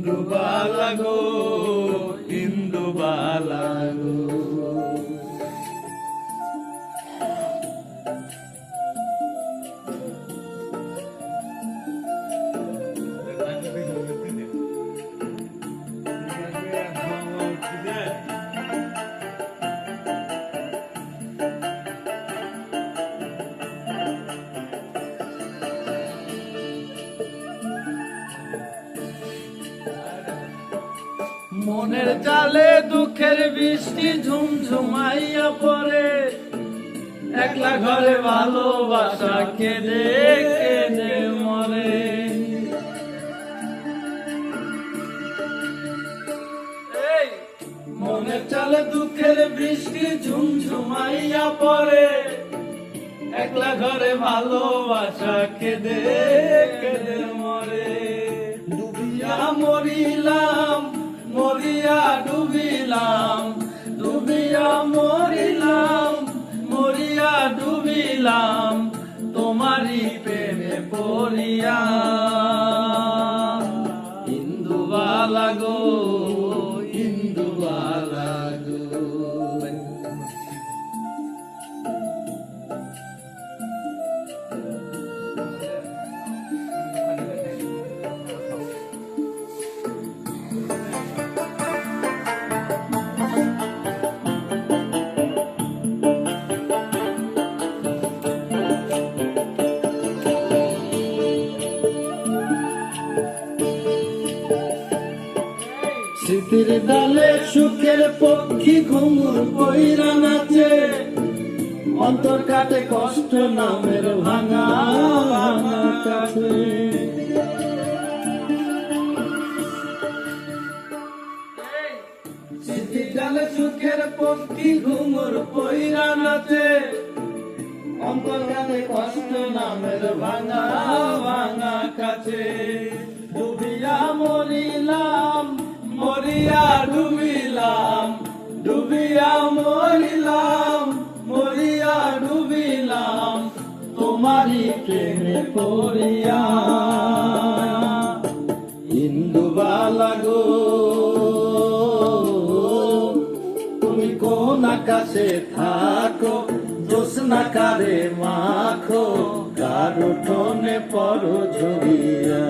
ইন্দুবালা গো, ইন্দুবালা গো। মনের জালে দুঃখের বৃষ্টি ঝুমঝুমাইয়া পড়ে, একলা ঘরে ভালোবাসা কেঁদে কেঁদে মরে। মনের জালে দুঃখের বৃষ্টি ঝুমঝুমাইয়া পড়ে, একলা ঘরে ভালোবাসা কেঁদে কেঁদে মরে। ডুবিয়া মরিলাম, মরিয়া ডুবিলাম, ডুবিয়া মরিলাম, মরিয়া ডুবিলাম, তোমারই প্রেমে পড়িয়া। ইন্দুবালা গো, ইন্দুবালা গো। স্মৃতির ডালে সুখের পক্ষী ঘুঙুর কইরা নাচে, অন্তর কাটে কষ্ট নামের ভাঙা ভাঙা কাছে। স্মৃতির ডালে সুখের পক্ষী ঘুঙুর কইরা নাচে, অন্তর কাটে কষ্ট নামের ভাঙা ভাঙা কাছে। ডুবিয়া মরিলাম, মরিয়া ডুবিলাম, ডুবিয়া মরিলাম, মরিয়া ডুবিলাম, তোমারই প্রেমে পড়িয়া। ইন্দুবালা গো, তুমি কোন আকাশে থাকো, জ্যোৎস্না কারে মাখো, কার উঠোনে পড়ো ঝরিয়া।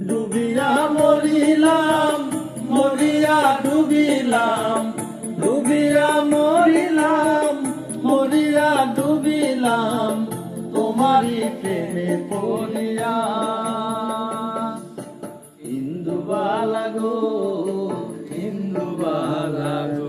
ডুবিয়া মরিলাম, মরিয়া ডুবিলাম, ডুবিয়া মরিলাম, মরিয়া ডুবিলাম, তোমারই প্রেমে পড়িয়া। ইন্দুবালা গো, ইন্দুবালা গো।